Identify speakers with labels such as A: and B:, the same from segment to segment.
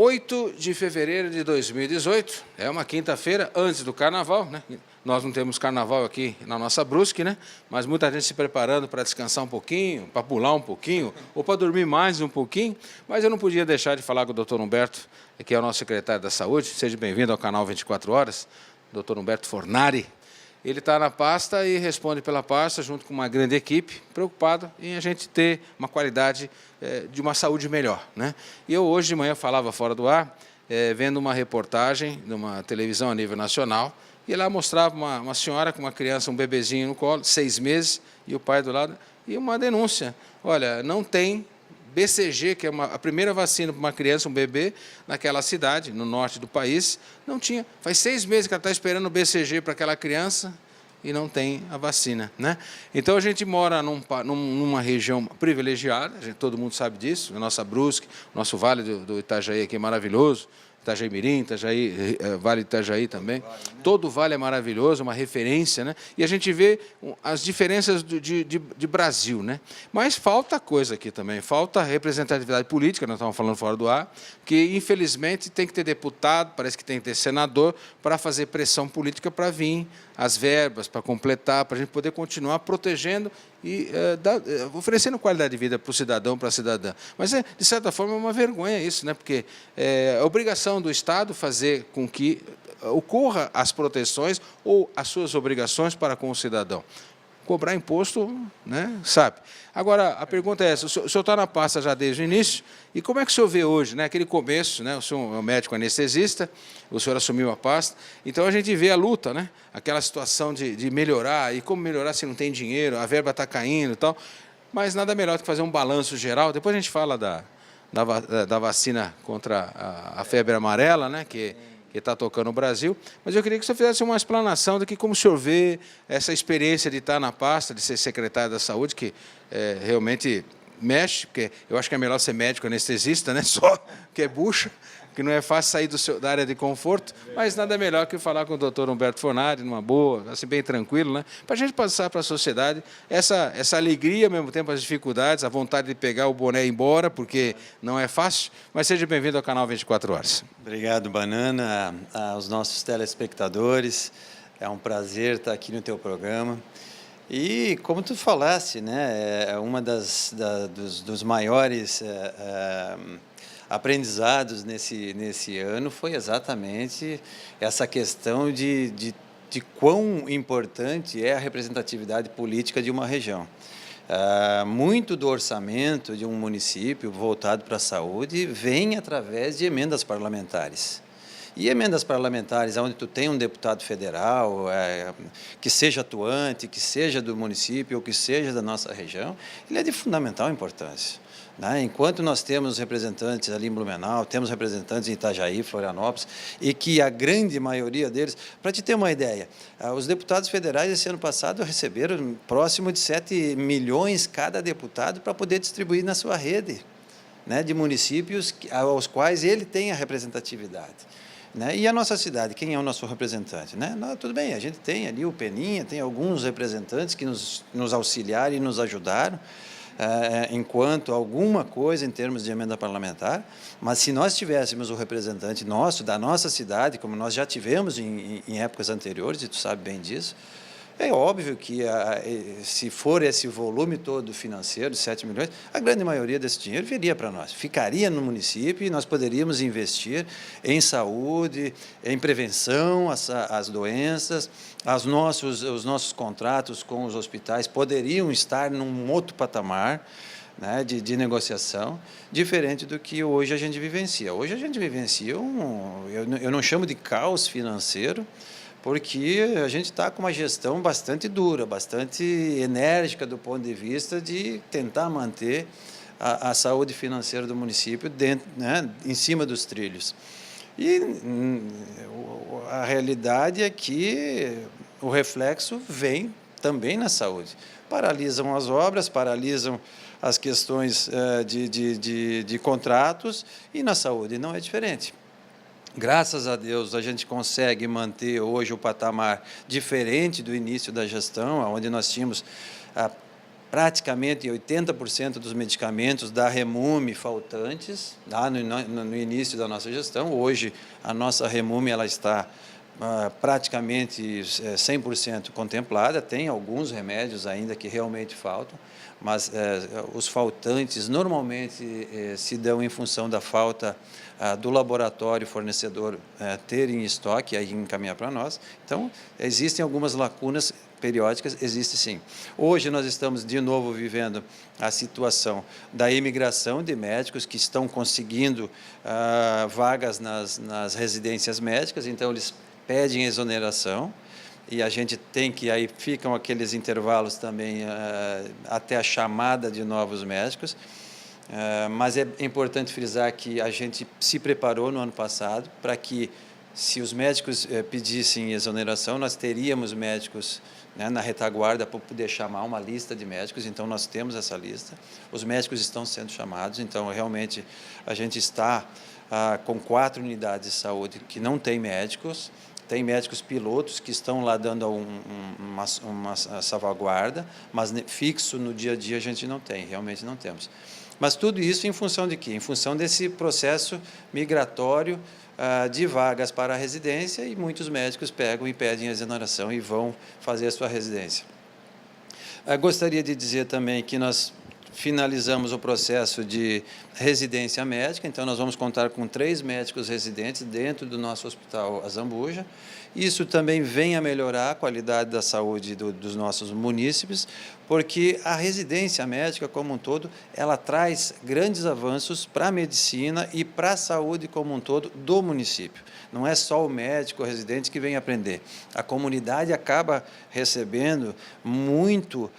A: 8 de fevereiro de 2018, é uma quinta-feira antes do Carnaval, né? Nós não temos Carnaval aqui na nossa Brusque, né? Mas muita gente se preparando para descansar um pouquinho, para pular um pouquinho, ou para dormir mais um pouquinho. Mas eu não podia deixar de falar com o doutor Humberto, que é o nosso secretário da Saúde. Seja bem-vindo ao canal 24 Horas, doutor Humberto Fornari. Ele está na pasta e responde pela pasta, junto com uma grande equipe, preocupado em a gente ter uma qualidade de uma saúde melhor, né? E eu hoje de manhã falava fora do ar, vendo uma reportagem de uma televisão a nível nacional, e lá mostrava uma senhora com uma criança, um bebezinho no colo, 6 meses, e o pai do lado, e uma denúncia. Olha, não tem BCG, que é a primeira vacina para uma criança, um bebê, naquela cidade, no norte do país, não tinha. Faz 6 meses que ela está esperando o BCG para aquela criança e não tem a vacina, né? Então, a gente mora numa região privilegiada, todo mundo sabe disso, a nossa Brusque, o nosso Vale do Itajaí aqui é maravilhoso, Itajaí Mirim, Itajaí, Vale do Itajaí também. Todo o vale é maravilhoso, uma referência, né? E a gente vê as diferenças de Brasil, né? Mas falta coisa aqui também, falta representatividade política, nós estamos falando fora do ar, que infelizmente tem que ter deputado, parece que tem que ter senador, para fazer pressão política para vir as verbas, para completar, para a gente poder continuar protegendo e oferecendo qualidade de vida para o cidadão, para a cidadã. Mas, de certa forma, é uma vergonha isso, né? Porque é obrigação do Estado fazer com que ocorra as proteções ou as suas obrigações para com o cidadão. Cobrar imposto, né, sabe? Agora, a pergunta é essa, o senhor está na pasta já desde o início, e como é que o senhor vê hoje, né, aquele começo, né, o senhor é um médico anestesista, o senhor assumiu a pasta, então a gente vê a luta, né, aquela situação de melhorar, e como melhorar se não tem dinheiro, a verba está caindo e tal, mas nada melhor do que fazer um balanço geral. Depois a gente fala da vacina contra a febre amarela, né, que está tocando o Brasil, mas eu queria que o senhor fizesse uma explanação de como o senhor vê essa experiência de estar na pasta, de ser secretário da Saúde, que realmente mexe, porque eu acho que é melhor ser médico anestesista, né? Só que é bucha, que não é fácil sair da área de conforto, mas nada melhor que falar com o doutor Humberto Fornari, numa boa, assim, bem tranquilo, né? Para a gente passar para a sociedade essa alegria, ao mesmo tempo as dificuldades, a vontade de pegar o boné e ir embora, porque não é fácil, mas seja bem-vindo ao canal 24 Horas.
B: Obrigado, Banana, aos nossos telespectadores, é um prazer estar aqui no teu programa. E, como tu falaste, né, uma dos maiores aprendizados nesse ano foi exatamente essa questão de quão importante é a representatividade política de uma região. Muito do orçamento de um município voltado para a saúde vem através de emendas parlamentares. E emendas parlamentares, onde tu tem um deputado federal, que seja atuante, que seja do município ou que seja da nossa região, ele é de fundamental importância, né? Enquanto nós temos representantes ali em Blumenau, temos representantes em Itajaí, Florianópolis, e que a grande maioria deles, para te ter uma ideia, os deputados federais esse ano passado receberam próximo de 7 milhões cada deputado para poder distribuir na sua rede, né, de municípios aos quais ele tem a representatividade. Né? E a nossa cidade, quem é o nosso representante? Né? Tudo bem, a gente tem ali o Peninha, tem alguns representantes que nos auxiliaram e nos ajudaram, enquanto alguma coisa em termos de emenda parlamentar, mas se nós tivéssemos o representante nosso, da nossa cidade, como nós já tivemos em épocas anteriores, e tu sabe bem disso, é óbvio que, se for esse volume todo financeiro, 7 milhões, a grande maioria desse dinheiro viria para nós, ficaria no município e nós poderíamos investir em saúde, em prevenção às doenças, os nossos contratos com os hospitais poderiam estar num outro patamar, né, de negociação, diferente do que hoje a gente vivencia. Hoje a gente vivencia eu não chamo de caos financeiro, porque a gente está com uma gestão bastante dura, bastante enérgica do ponto de vista de tentar manter a saúde financeira do município dentro, né, em cima dos trilhos. E a realidade é que o reflexo vem também na saúde. Paralisam as obras, paralisam as questões de contratos, e na saúde não é diferente. Graças a Deus, a gente consegue manter hoje o patamar diferente do início da gestão, onde nós tínhamos praticamente 80% dos medicamentos da Remume faltantes, lá no início da nossa gestão. Hoje, a nossa Remume ela está praticamente 100% contemplada. Tem alguns remédios ainda que realmente faltam, mas os faltantes normalmente se dão em função da falta do laboratório fornecedor ter em estoque e aí encaminhar para nós. Então, existem algumas lacunas periódicas, existe sim. Hoje nós estamos de novo vivendo a situação da imigração de médicos que estão conseguindo vagas nas residências médicas, então eles pedem exoneração, e a gente tem que, aí ficam aqueles intervalos também até a chamada de novos médicos, mas é importante frisar que a gente se preparou no ano passado para que, se os médicos pedissem exoneração, nós teríamos médicos na retaguarda para poder chamar uma lista de médicos. Então, nós temos essa lista, os médicos estão sendo chamados, então, realmente, a gente está com 4 unidades de saúde que não tem médicos. Tem médicos pilotos que estão lá dando uma salvaguarda, mas fixo no dia a dia a gente não tem, realmente não temos. Mas tudo isso em função de quê? Em função desse processo migratório de vagas para a residência, e muitos médicos pegam e pedem a exoneração e vão fazer a sua residência. Gostaria de dizer também que nós finalizamos o processo de residência médica, então nós vamos contar com 3 médicos residentes dentro do nosso Hospital Azambuja. Isso também vem a melhorar a qualidade da saúde dos nossos munícipes, porque a residência médica como um todo, ela traz grandes avanços para a medicina e para a saúde como um todo do município. Não é só o médico residente que vem aprender. A comunidade acaba recebendo muito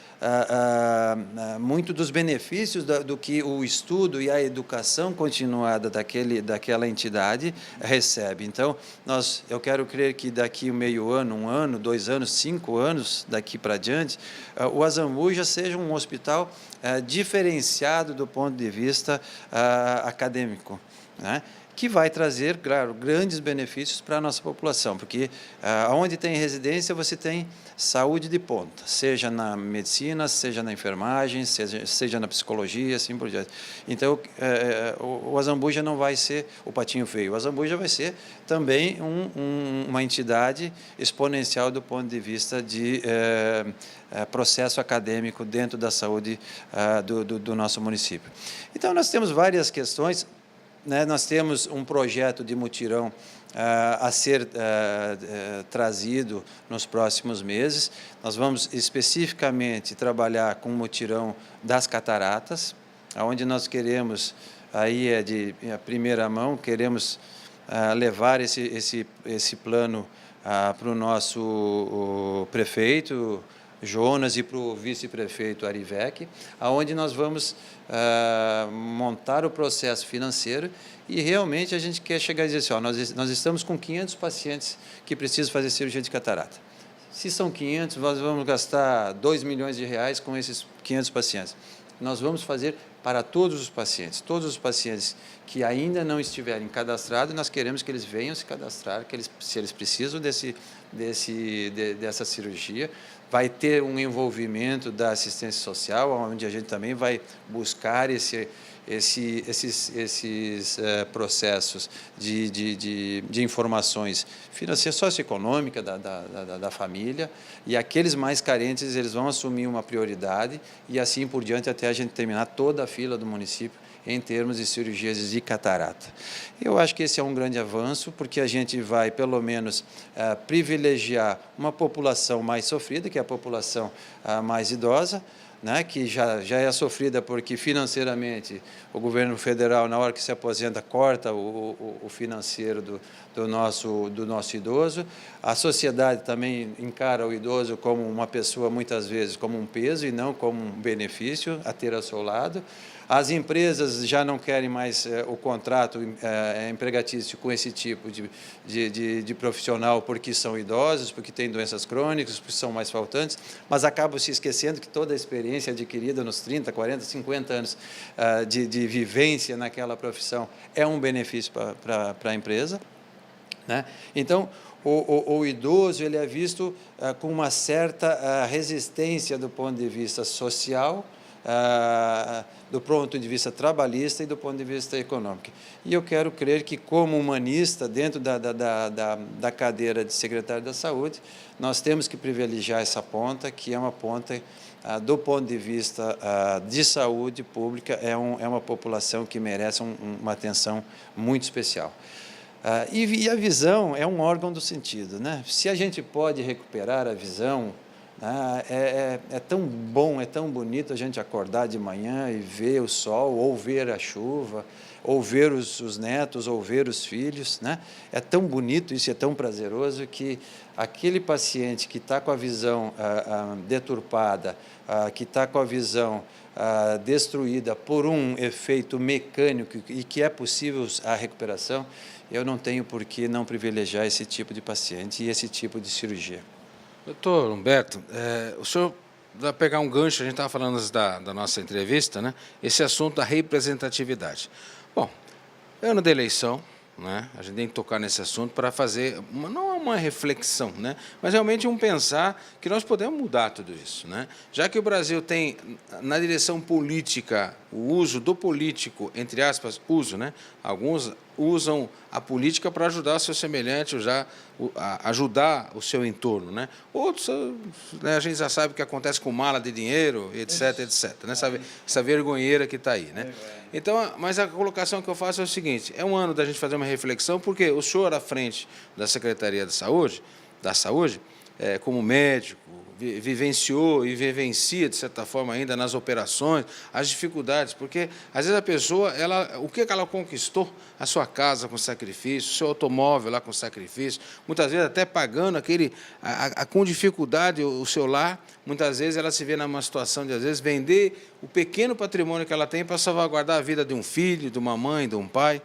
B: dos benefícios do que o estudo e a educação continuada daquela entidade recebe. Então, eu quero crer que daqui meio ano, 1 ano, 2 anos, 5 anos, daqui para diante, o Azambuja seja um hospital diferenciado do ponto de vista acadêmico, né? Que vai trazer, claro, grandes benefícios para a nossa população, porque onde tem residência você tem saúde de ponta, seja na medicina, seja na enfermagem, seja na psicologia, assim por diante. Então, o Azambuja não vai ser o patinho feio, o Azambuja vai ser também uma entidade exponencial do ponto de vista de processo acadêmico dentro da saúde do nosso município. Então, nós temos várias questões. Nós temos um projeto de mutirão a ser trazido nos próximos meses. Nós vamos especificamente trabalhar com o mutirão das cataratas, onde nós queremos, aí é de primeira mão, queremos levar esse plano para o nosso prefeito, Jonas, e para o vice-prefeito Arivec, aonde nós vamos montar o processo financeiro, e realmente a gente quer chegar e dizer assim, nós estamos com 500 pacientes que precisam fazer cirurgia de catarata. Se são 500, nós vamos gastar R$2 milhões com esses 500 pacientes. Nós vamos fazer para todos os pacientes que ainda não estiverem cadastrados, nós queremos que eles venham se cadastrar, se eles precisam dessa cirurgia. Vai ter um envolvimento da assistência social, onde a gente também vai buscar esses processos de informações financeiras, socioeconômicas da família, e aqueles mais carentes eles vão assumir uma prioridade, e assim por diante até a gente terminar toda a fila do município em termos de cirurgias de catarata. Eu acho que esse é um grande avanço, porque a gente vai, pelo menos, privilegiar uma população mais sofrida, que é a população mais idosa, né, que já é sofrida porque financeiramente o governo federal, na hora que se aposenta, corta o financeiro do nosso idoso. A sociedade também encara o idoso como uma pessoa, muitas vezes, como um peso e não como um benefício a ter ao seu lado. As empresas já não querem mais o contrato empregatício com esse tipo de profissional, porque são idosos, porque têm doenças crônicas, porque são mais faltantes, mas acabam se esquecendo que toda a experiência adquirida nos 30, 40, 50 anos de vivência naquela profissão é um benefício para a empresa, né? Então, o idoso ele é visto com uma certa resistência do ponto de vista social, do ponto de vista trabalhista e do ponto de vista econômico. E eu quero crer que, como humanista, dentro da cadeira de secretário da Saúde, nós temos que privilegiar essa ponta, que é uma ponta, do ponto de vista de saúde pública, é uma população que merece uma atenção muito especial. E a visão é um órgão do sentido, né? Se a gente pode recuperar a visão, é tão bom, é tão bonito a gente acordar de manhã e ver o sol, ou ver a chuva, ou ver os netos, ou ver os filhos, né? É tão bonito isso, é tão prazeroso que aquele paciente que está com a visão deturpada, que está com a visão destruída por um efeito mecânico e que é possível a recuperação, eu não tenho por que não privilegiar esse tipo de paciente e esse tipo de cirurgia.
A: Doutor Humberto, o senhor vai pegar um gancho, a gente estava falando da nossa entrevista, né? Esse assunto da representatividade. Bom, ano da eleição, né? A gente tem que tocar nesse assunto para fazer, não uma reflexão, né? Mas realmente um pensar que nós podemos mudar tudo isso, né? Já que o Brasil tem, na direção política, o uso do político, entre aspas, uso, né? Alguns usam a política para ajudar o seu semelhante, ajudar o seu entorno, né? Outros, né, a gente já sabe o que acontece com mala de dinheiro, etc, etc, né? Essa vergonheira que está aí, né? Então, mas a colocação que eu faço é o seguinte: é um ano da gente fazer uma reflexão, porque o senhor à frente da Secretaria da Saúde, como médico, vivenciou e vivencia, de certa forma, ainda nas operações, as dificuldades, porque, às vezes, a pessoa, o que ela conquistou? A sua casa com sacrifício, o seu automóvel lá com sacrifício, muitas vezes até pagando com dificuldade o seu lar, muitas vezes ela se vê numa situação de, às vezes, vender o pequeno patrimônio que ela tem para salvaguardar a vida de um filho, de uma mãe, de um pai.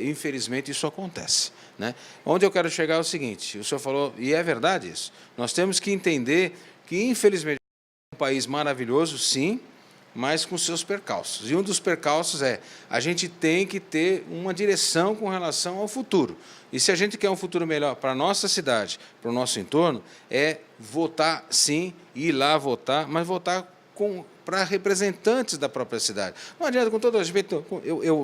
A: Infelizmente, isso acontece, né? Onde eu quero chegar é o seguinte: o senhor falou, e é verdade isso, nós temos que entender que, infelizmente, é um país maravilhoso, sim, mas com seus percalços. E um dos percalços a gente tem que ter uma direção com relação ao futuro. E se a gente quer um futuro melhor para a nossa cidade, para o nosso entorno, votar sim, ir lá votar, mas votar para representantes da própria cidade. Não adianta, com todo respeito,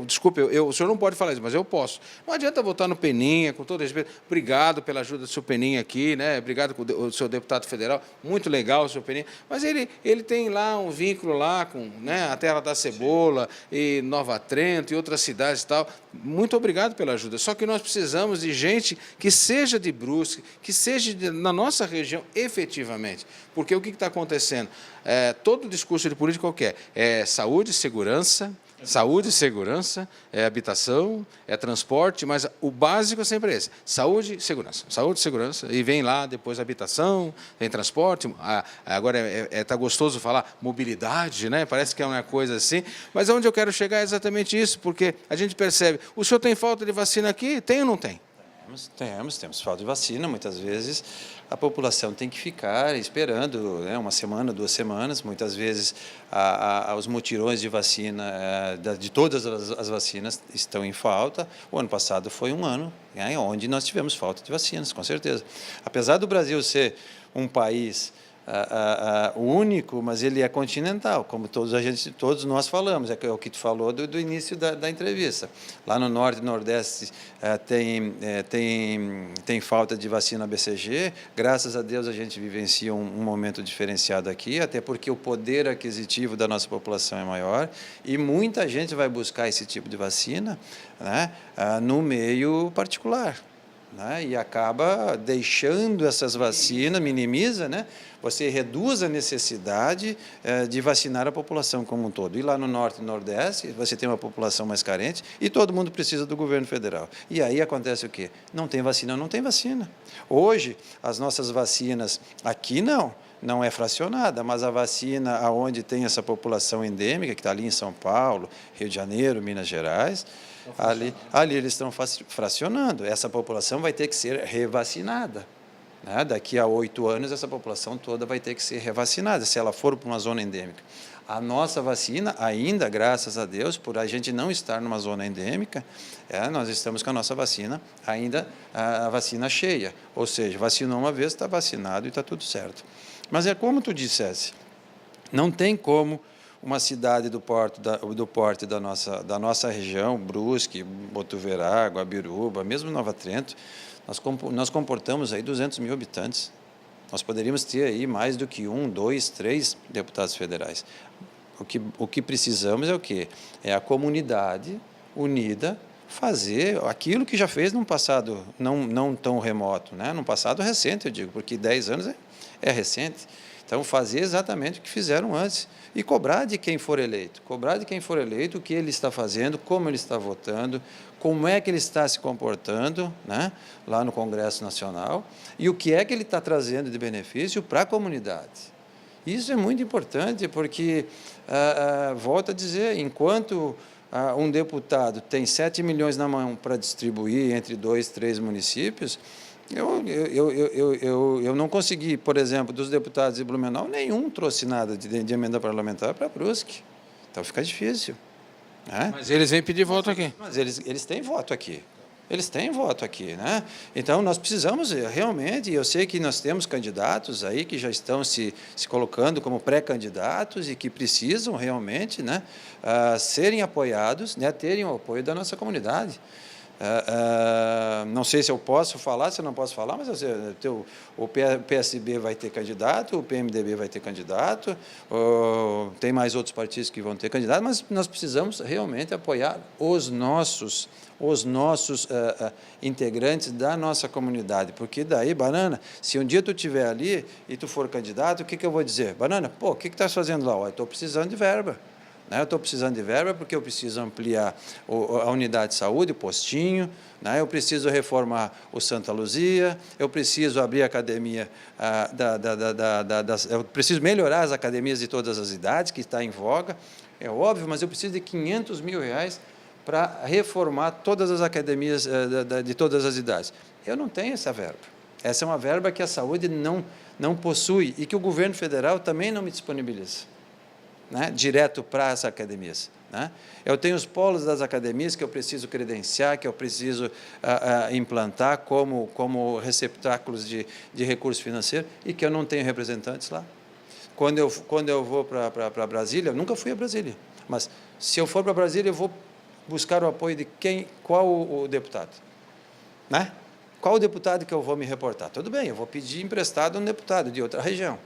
A: desculpe, o senhor não pode falar isso, mas eu posso. Não adianta votar no Peninha, com todo respeito. Obrigado pela ajuda do seu Peninha aqui, né? Obrigado o seu deputado federal, muito legal o seu Peninha, mas ele tem lá um vínculo lá com, né, a Terra da Cebola e Nova Trento e outras cidades e tal. Muito obrigado pela ajuda. Só que nós precisamos de gente que seja de Brusque, que seja na nossa região efetivamente. Porque o que está acontecendo? Todo o discurso de política qualquer saúde, segurança, habitação, transporte, mas o básico é sempre esse: saúde, segurança, e vem lá depois habitação, vem transporte, agora tá gostoso falar mobilidade, né? Parece que é uma coisa assim, mas onde eu quero chegar é exatamente isso, porque a gente percebe, o senhor tem falta de vacina aqui? Tem ou não tem?
B: Temos falta de vacina. Muitas vezes a população tem que ficar esperando, né, uma semana, 2 semanas. Muitas vezes os mutirões de vacina, de todas as vacinas, estão em falta. O ano passado foi um ano, né, onde nós tivemos falta de vacinas, com certeza. Apesar do Brasil ser um país único, mas ele é continental, como todos nós falamos, é o que tu falou do início da entrevista. Lá no Norte e Nordeste tem falta de vacina BCG, graças a Deus a gente vivencia um momento diferenciado aqui, até porque o poder aquisitivo da nossa população é maior e muita gente vai buscar esse tipo de vacina, né, no meio particular, né, e acaba deixando essas vacinas, minimiza, né? Você reduz a necessidade de vacinar a população como um todo. E lá no Norte e Nordeste, você tem uma população mais carente e todo mundo precisa do governo federal. E aí acontece o quê? Não tem vacina, não tem vacina. Hoje, as nossas vacinas aqui não é fracionada, mas a vacina aonde tem essa população endêmica, que está ali em São Paulo, Rio de Janeiro, Minas Gerais, ali eles estão fracionando. Essa população vai ter que ser revacinada, né? Daqui a 8 anos, essa população toda vai ter que ser revacinada, se ela for para uma zona endêmica. A nossa vacina, ainda, graças a Deus, por a gente não estar numa zona endêmica, nós estamos com a nossa vacina, ainda a vacina cheia. Ou seja, vacinou uma vez, está vacinado e está tudo certo. Mas é como tu dissesse, não tem como uma cidade do porte da nossa região, Brusque, Botuverá, Guabiruba, mesmo Nova Trento, nós comportamos aí 200 mil habitantes. Nós poderíamos ter aí mais do que 1, 2, 3 deputados federais. O que precisamos é o quê? É a comunidade unida fazer aquilo que já fez num passado não tão remoto, né? Num passado recente, eu digo, porque 10 anos é recente. Então, fazer exatamente o que fizeram antes e cobrar de quem for eleito. Cobrar de quem for eleito o que ele está fazendo, como ele está votando, como é que ele está se comportando, né, lá no Congresso Nacional e o que é que ele está trazendo de benefício para a comunidade. Isso é muito importante porque, volto a dizer, enquanto um deputado tem 7 milhões na mão para distribuir entre 2, 3 municípios, eu não consegui, por exemplo, dos deputados de Blumenau, nenhum trouxe nada de emenda parlamentar para Brusque. Então fica difícil. Né?
A: Mas eles vêm pedir voto aqui.
B: Mas eles têm voto aqui. Eles têm voto aqui, né? Então, nós precisamos realmente, eu sei que nós temos candidatos aí que já estão se colocando como pré-candidatos e que precisam realmente, né, serem apoiados, né, terem o apoio da nossa comunidade. Não sei se eu posso falar, se eu não posso falar, mas o PSB vai ter candidato, o PMDB vai ter candidato, tem mais outros partidos que vão ter candidato, mas nós precisamos realmente apoiar os nossos integrantes da nossa comunidade, porque daí, Banana, se um dia tu estiver ali e tu for candidato, o que eu vou dizer? Banana, o que estás fazendo lá? Eu estou precisando de verba. Eu estou precisando de verba porque eu preciso ampliar a unidade de saúde, o postinho, né? Eu preciso reformar o Santa Luzia, eu preciso abrir a academia, eu preciso melhorar as academias de todas as idades, que está em voga, é óbvio, mas eu preciso de R$500 mil para reformar todas as academias de todas as idades. Eu não tenho essa verba. Essa é uma verba que a saúde não possui e que o governo federal também não me disponibiliza. Né, direto para as academias. Né? Eu tenho os polos das academias que eu preciso credenciar, que eu preciso implantar como receptáculos de recursos financeiros e que eu não tenho representantes lá. Quando eu vou para Brasília, eu nunca fui a Brasília, mas se eu for para Brasília, eu vou buscar o apoio de quem, qual o deputado? Né? Qual o deputado que eu vou me reportar? Tudo bem, eu vou pedir emprestado a um deputado de outra região.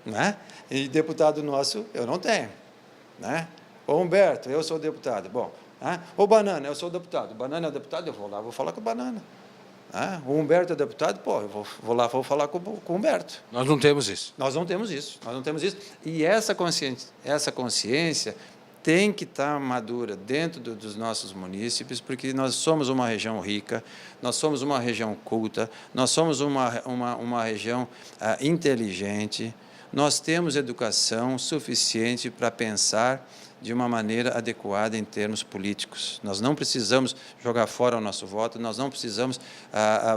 B: Né? E deputado nosso eu não tenho, né? Ô Humberto, eu sou deputado, bom, né? Ô Banana, eu sou deputado, Banana é o deputado, eu vou lá, vou falar com o Banana, né? O Humberto é deputado, eu vou lá, vou falar com o Humberto.
A: Nós não temos isso.
B: Nós não temos isso, e essa consciência tem que estar madura dentro dos nossos munícipes, porque nós somos uma região rica, nós somos uma região culta, nós somos uma região inteligente. Nós temos educação suficiente para pensar de uma maneira adequada em termos políticos. Nós não precisamos jogar fora o nosso voto, nós não precisamos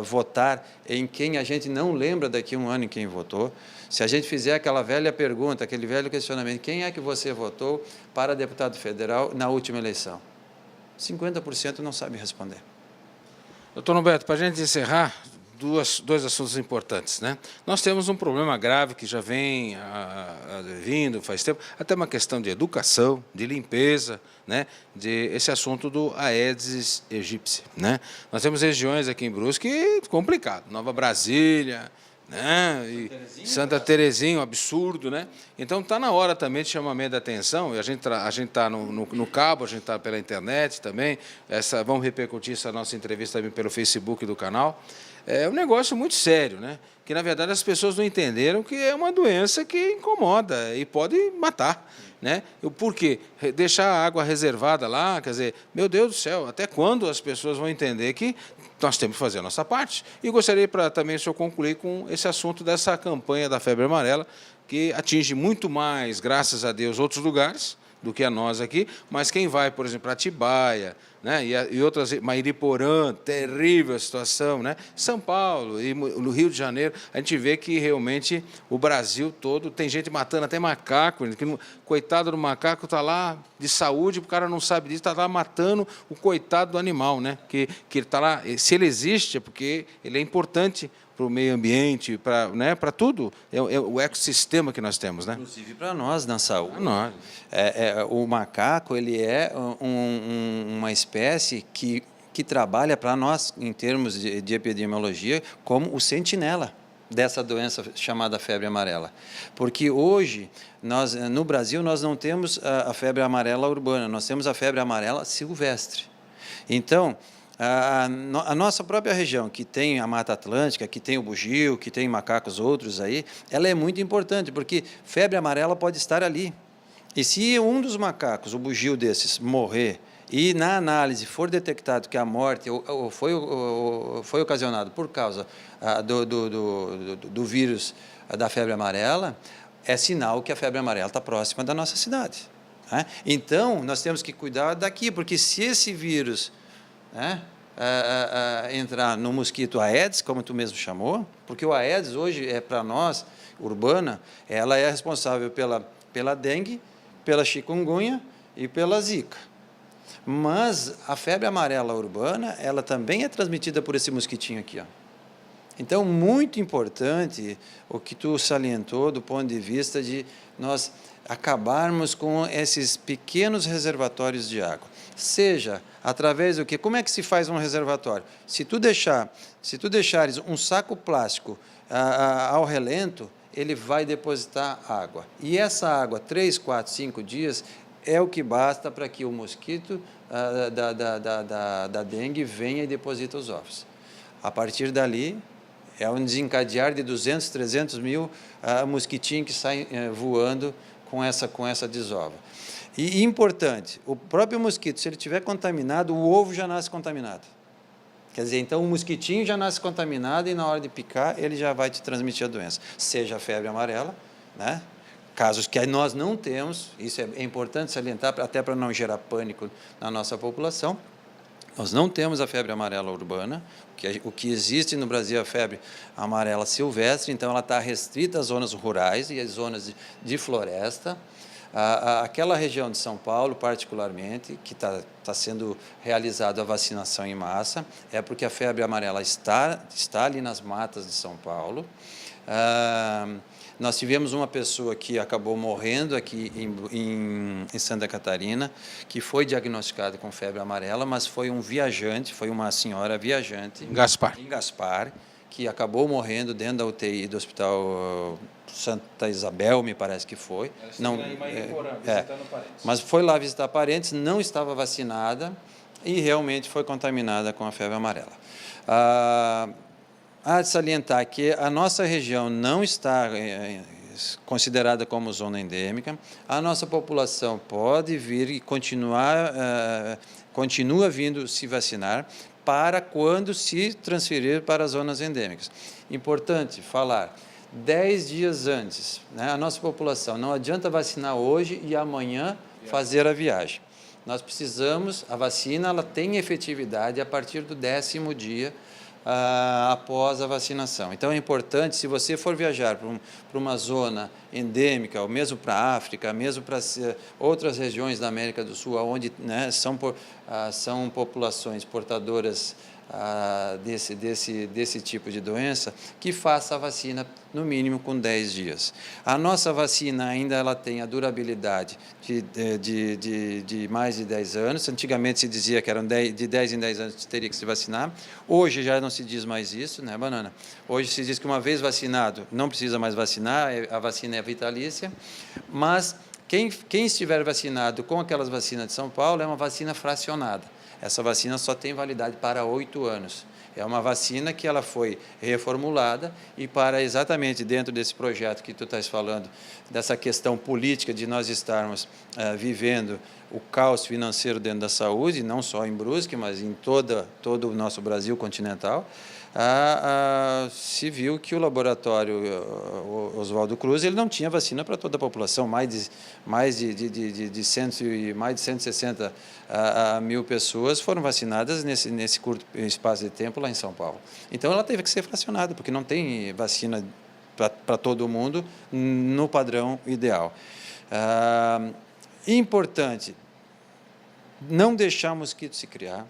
B: votar em quem a gente não lembra daqui a um ano em quem votou. Se a gente fizer aquela velha pergunta, aquele velho questionamento, quem é que você votou para deputado federal na última eleição? 50% não sabe responder.
A: Doutor Humberto, para a gente encerrar, dois assuntos importantes, né? Nós temos um problema grave que já vem vindo faz tempo, até uma questão de educação, de limpeza, né? De esse assunto do Aedes aegypti, né? Nós temos regiões aqui em Brusque complicado, Nova Brasília, né? E Santa Terezinha, um absurdo, né? Então está na hora também de chamamento de atenção. E a gente está no cabo, a gente está pela internet também. Vamos repercutir essa nossa entrevista também pelo Facebook do canal. É um negócio muito sério, né? Que na verdade as pessoas não entenderam que é uma doença que incomoda e pode matar, né? Por quê? Deixar a água reservada lá, quer dizer, meu Deus do céu, até quando as pessoas vão entender que nós temos que fazer a nossa parte? E gostaria também, se eu concluir com esse assunto dessa campanha da febre amarela, que atinge muito mais, graças a Deus, outros lugares, do que a nós aqui, mas quem vai, por exemplo, para Atibaia, né, e outras, Mairiporã, terrível a situação, né, São Paulo e no Rio de Janeiro, a gente vê que realmente o Brasil todo tem gente matando até macaco, que, coitado do macaco está lá de saúde, o cara não sabe disso, está lá matando o coitado do animal, né, que ele está lá, se ele existe é porque ele é importante para o meio ambiente, para, né, para tudo, é o ecossistema que nós temos, né?
B: Inclusive para nós, na saúde.
A: Para nós.
B: O macaco, ele é uma espécie que trabalha para nós, em termos de epidemiologia, como o sentinela dessa doença chamada febre amarela. Porque hoje, no Brasil, nós não temos a febre amarela urbana, nós temos a febre amarela silvestre. Então, a nossa própria região, que tem a Mata Atlântica, que tem o bugio, que tem macacos outros aí, ela é muito importante, porque febre amarela pode estar ali. E se um dos macacos, o bugio desses, morrer, e na análise for detectado que a morte foi ocasionada por causa do vírus da febre amarela, é sinal que a febre amarela está próxima da nossa cidade. Né? Então, nós temos que cuidar daqui, porque se esse vírus... né, entrar no mosquito Aedes, como tu mesmo chamou, porque o Aedes hoje é para nós, urbana, ela é responsável pela dengue, pela chikungunya e pela zika. Mas a febre amarela urbana, ela também é transmitida por esse mosquitinho aqui, ó. Então, muito importante o que tu salientou do ponto de vista de nós acabarmos com esses pequenos reservatórios de água. Seja através do quê? Como é que se faz um reservatório? Se tu deixares um saco plástico ao relento, ele vai depositar água. E essa água, 3, 4, 5 dias, é o que basta para que o mosquito da dengue venha e deposite os ovos. A partir dali, é um desencadear de 200, 300 mil mosquitinhos que saem voando com essa desova. E importante, o próprio mosquito, se ele estiver contaminado, o ovo já nasce contaminado. Quer dizer, então o mosquitinho já nasce contaminado e na hora de picar ele já vai te transmitir a doença. Seja a febre amarela, né? Casos que nós não temos, isso é importante salientar, até para não gerar pânico na nossa população. Nós não temos a febre amarela urbana, o que existe no Brasil é a febre amarela silvestre, então ela está restrita às zonas rurais e às zonas de floresta. Aquela região de São Paulo, particularmente, que está sendo realizada a vacinação em massa, é porque a febre amarela está ali nas matas de São Paulo. Nós tivemos uma pessoa que acabou morrendo aqui em Santa Catarina, que foi diagnosticada com febre amarela, mas foi um viajante, foi uma senhora viajante
A: Em Gaspar,
B: que acabou morrendo dentro da UTI do Hospital Santa Isabel, me parece que foi. Não,
A: visitando parentes.
B: mas foi lá visitar parentes, não estava vacinada e realmente foi contaminada com a febre amarela. Há de salientar que a nossa região não está considerada como zona endêmica, a nossa população pode vir e continua vindo se vacinar para quando se transferir para as zonas endêmicas. Importante falar, 10 dias antes, né, a nossa população, não adianta vacinar hoje e amanhã fazer a viagem. Nós precisamos, a vacina ela tem efetividade a partir do 10º dia após a vacinação. Então, é importante, se você for viajar para uma zona endêmica, ou mesmo para a África, mesmo para outras regiões da América do Sul, onde, né, são populações portadoras desse tipo de doença, que faça a vacina no mínimo com 10 dias. A nossa vacina ainda ela tem a durabilidade de mais de 10 anos. Antigamente se dizia que eram de 10 em 10 anos teria que se vacinar. Hoje já não se diz mais isso, né, Banana? Hoje se diz que uma vez vacinado não precisa mais vacinar, a vacina é vitalícia, mas quem estiver vacinado com aquelas vacinas de São Paulo é uma vacina fracionada. Essa vacina só tem validade para 8 anos. É uma vacina que ela foi reformulada e para exatamente dentro desse projeto que tu estás falando, dessa questão política de nós estarmos vivendo o caos financeiro dentro da saúde, não só em Brusque, mas em todo o nosso Brasil continental, se viu que o laboratório Oswaldo Cruz ele não tinha vacina para toda a população, mais de 160 mil pessoas foram vacinadas nesse curto espaço de tempo lá em São Paulo. Então, ela teve que ser fracionada, porque não tem vacina para todo mundo no padrão ideal. Importante, não deixar mosquito se criar.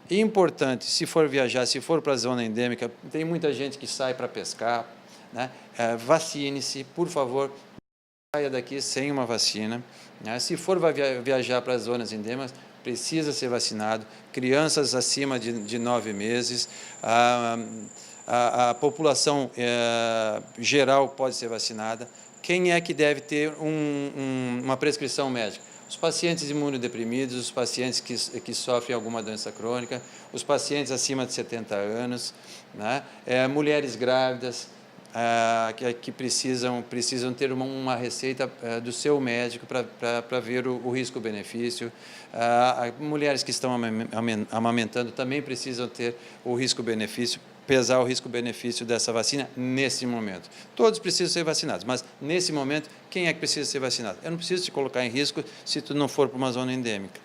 B: Importante, se for viajar, se for para a zona endêmica, tem muita gente que sai para pescar, né? Vacine-se, por favor, não saia daqui sem uma vacina, né? Se for viajar para as zonas endêmicas, precisa ser vacinado. Crianças acima de 9 meses, a população geral pode ser vacinada. Quem é que deve ter uma prescrição médica? Os pacientes imunodeprimidos, os pacientes que sofrem alguma doença crônica, os pacientes acima de 70 anos, né? Mulheres grávidas que precisam ter uma receita do seu médico para ver o risco-benefício. Mulheres que estão amamentando também precisam ter o risco-benefício, pesar o risco-benefício dessa vacina nesse momento. Todos precisam ser vacinados, mas nesse momento, quem é que precisa ser vacinado? Eu não preciso te colocar em risco se tu não for para uma zona endêmica.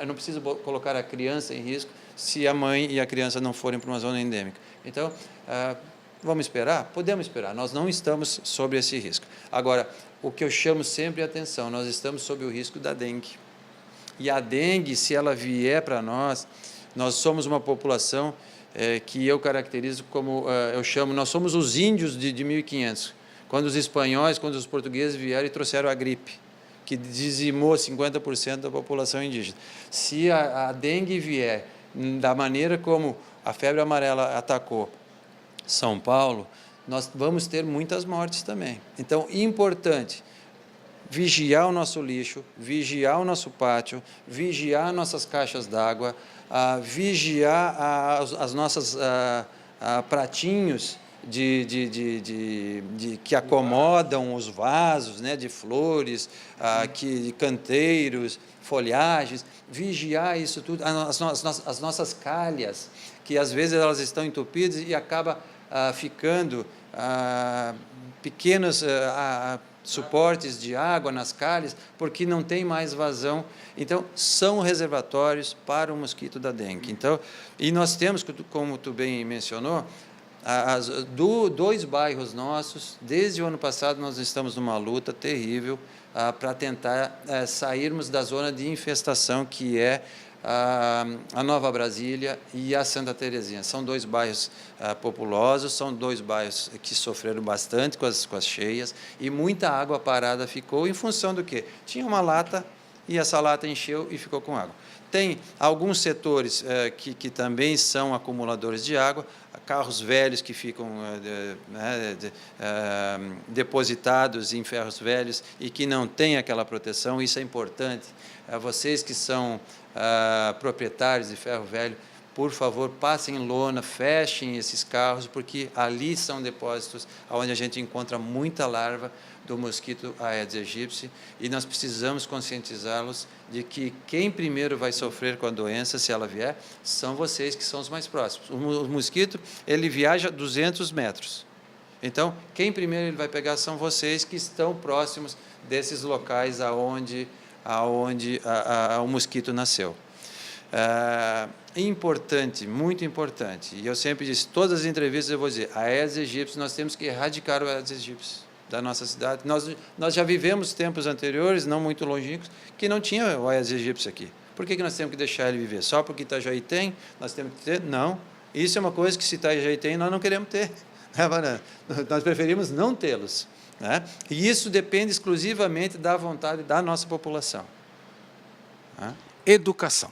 B: Eu não preciso colocar a criança em risco se a mãe e a criança não forem para uma zona endêmica. Então, vamos esperar? Podemos esperar, nós não estamos sob esse risco. Agora, o que eu chamo sempre a atenção, nós estamos sob o risco da dengue. E a dengue, se ela vier para nós somos uma população que eu caracterizo como, eu chamo, nós somos os índios de 1500, quando os espanhóis, quando os portugueses vieram e trouxeram a gripe, que dizimou 50% da população indígena. Se a dengue vier da maneira como a febre amarela atacou São Paulo, nós vamos ter muitas mortes também. Então, importante, vigiar o nosso lixo, vigiar o nosso pátio, vigiar nossas caixas d'água, vigiar as nossas pratinhos que acomodam os vasos, né, de flores, de canteiros, folhagens, vigiar isso tudo, as nossas calhas, que às vezes elas estão entupidas e acaba ficando pequenos suportes de água nas calhas, porque não tem mais vazão. Então, são reservatórios para o mosquito da dengue. Então, e nós temos, como tu bem mencionou, dois bairros nossos, desde o ano passado nós estamos numa luta terrível para tentar sairmos da zona de infestação, que é a Nova Brasília e a Santa Terezinha. São dois bairros populosos, são dois bairros que sofreram bastante com as cheias, e muita água parada ficou em função do quê? Tinha uma lata e essa lata encheu e ficou com água. Tem alguns setores que também são acumuladores de água, carros velhos que ficam depositados em ferros velhos e que não têm aquela proteção. Isso é importante. Vocês que são proprietários de ferro velho, por favor, passem lona, fechem esses carros, porque ali são depósitos onde a gente encontra muita larva do mosquito Aedes aegypti, e nós precisamos conscientizá-los de que quem primeiro vai sofrer com a doença, se ela vier, são vocês, que são os mais próximos. O mosquito, ele viaja 200 metros. Então, quem primeiro ele vai pegar são vocês, que estão próximos desses locais aonde o mosquito nasceu. Importante, muito importante, e eu sempre disse, todas as entrevistas eu vou dizer, Aedes aegypti, nós temos que erradicar o Aedes aegypti da nossa cidade. Nós já vivemos tempos anteriores, não muito longínquos, que não tinha o Aedes aegypti aqui. Por que nós temos que deixar ele viver? Só porque Itajaí tem, nós temos que ter? Não. Isso é uma coisa que se Itajaí tem, nós não queremos ter. Nós preferimos não tê-los, né? E isso depende exclusivamente da vontade da nossa população.
A: Educação.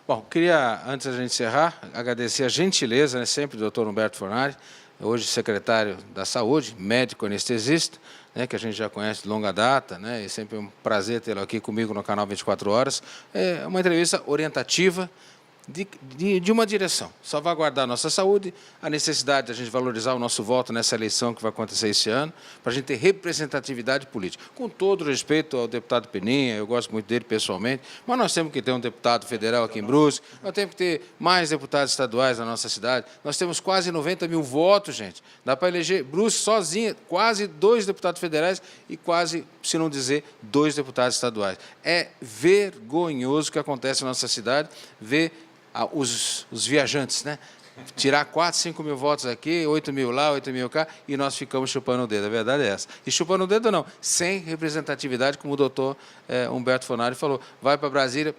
A: Bom, queria, antes da gente encerrar, agradecer a gentileza, né, sempre do Dr. Humberto Fornari, hoje secretário da Saúde, médico anestesista, né, que a gente já conhece de longa data, né, e sempre é um prazer tê-lo aqui comigo no canal 24 Horas. É uma entrevista orientativa, de uma direção, salvaguardar a nossa saúde, a necessidade de a gente valorizar o nosso voto nessa eleição que vai acontecer esse ano, para a gente ter representatividade política. Com todo respeito ao deputado Peninha, eu gosto muito dele pessoalmente, mas nós temos que ter um deputado federal aqui em Brusque, nós temos que ter mais deputados estaduais na nossa cidade, nós temos quase 90 mil votos, gente. Dá para eleger Brusque sozinha, quase 2 deputados federais e quase, se não dizer, 2 deputados estaduais. É vergonhoso o que acontece na nossa cidade, ver os viajantes, né? Tirar 4, 5 mil votos aqui, 8 mil lá, 8 mil cá, e nós ficamos chupando o dedo. A verdade é essa. E chupando o dedo não, sem representatividade, como o doutor Humberto Fornari falou. Vai para Brasília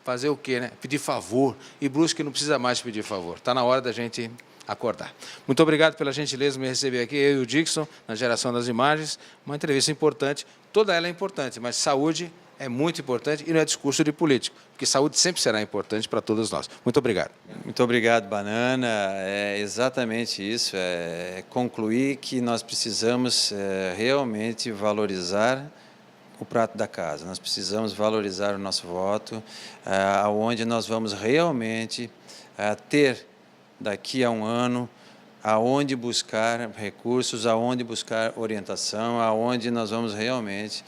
A: fazer o quê, né? Pedir favor. E Brusque não precisa mais pedir favor. Está na hora da gente acordar. Muito obrigado pela gentileza de me receber aqui, eu e o Dixon, na geração das imagens. Uma entrevista importante, toda ela é importante, mas saúde é muito importante e não é discurso de político, porque saúde sempre será importante para todos nós. Muito obrigado.
B: Muito obrigado, Banana. É exatamente isso, concluir que nós precisamos realmente valorizar o prato da casa. Nós precisamos valorizar o nosso voto, aonde nós vamos realmente ter, daqui a um ano, aonde buscar recursos, aonde buscar orientação, aonde nós vamos realmente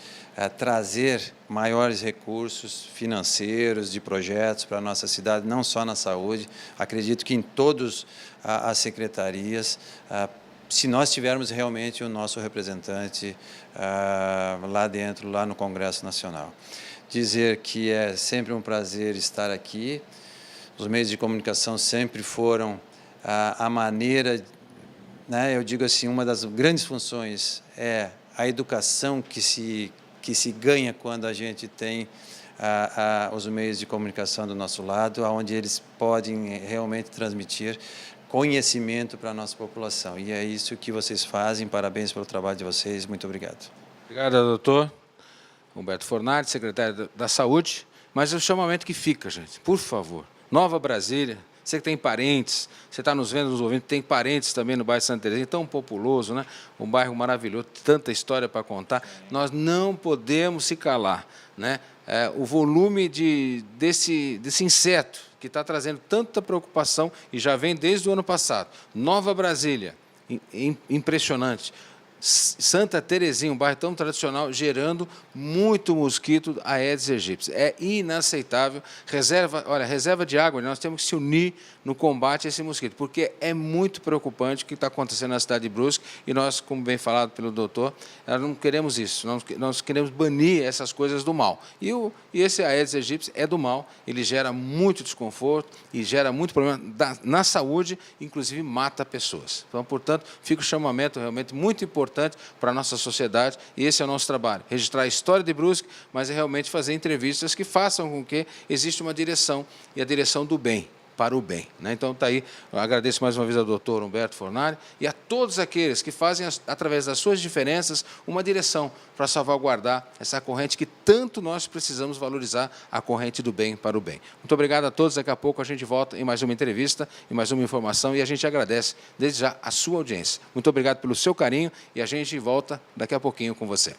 B: trazer maiores recursos financeiros, de projetos para a nossa cidade, não só na saúde, acredito que em todas as secretarias, se nós tivermos realmente o nosso representante lá dentro, lá no Congresso Nacional. Dizer que é sempre um prazer estar aqui, os meios de comunicação sempre foram a maneira, né, eu digo assim, uma das grandes funções é a educação que se ganha quando a gente tem os meios de comunicação do nosso lado, onde eles podem realmente transmitir conhecimento para a nossa população. E é isso que vocês fazem, parabéns pelo trabalho de vocês, muito obrigado.
A: Obrigado, doutor Humberto Fornari, secretário da Saúde, mas o chamamento que fica, gente, por favor, Nova Brasília, você que tem parentes, você está nos vendo, nos ouvindo, tem parentes também no bairro Santa Terezinha, tão populoso, né? Um bairro maravilhoso, tanta história para contar. Nós não podemos se calar, né? O volume desse inseto que está trazendo tanta preocupação e já vem desde o ano passado. Nova Brasília, impressionante. Santa Terezinha, um bairro tão tradicional, gerando muito mosquito Aedes aegypti. É inaceitável. Reserva de água, nós temos que se unir no combate a esse mosquito, porque é muito preocupante o que está acontecendo na cidade de Brusque e nós, como bem falado pelo doutor, nós não queremos isso, nós queremos banir essas coisas do mal. E esse Aedes aegypti é do mal, ele gera muito desconforto e gera muito problema na saúde, inclusive mata pessoas. Então, portanto, fica o chamamento realmente muito importante para a nossa sociedade e esse é o nosso trabalho, registrar a história de Brusque, mas é realmente fazer entrevistas que façam com que exista uma direção e a direção do bem, para o bem, né? Então, está aí, eu agradeço mais uma vez ao doutor Humberto Fornari e a todos aqueles que fazem, através das suas diferenças, uma direção para salvaguardar essa corrente que tanto nós precisamos valorizar, a corrente do bem para o bem. Muito obrigado a todos, daqui a pouco a gente volta em mais uma entrevista, em mais uma informação e a gente agradece desde já a sua audiência. Muito obrigado pelo seu carinho e a gente volta daqui a pouquinho com você.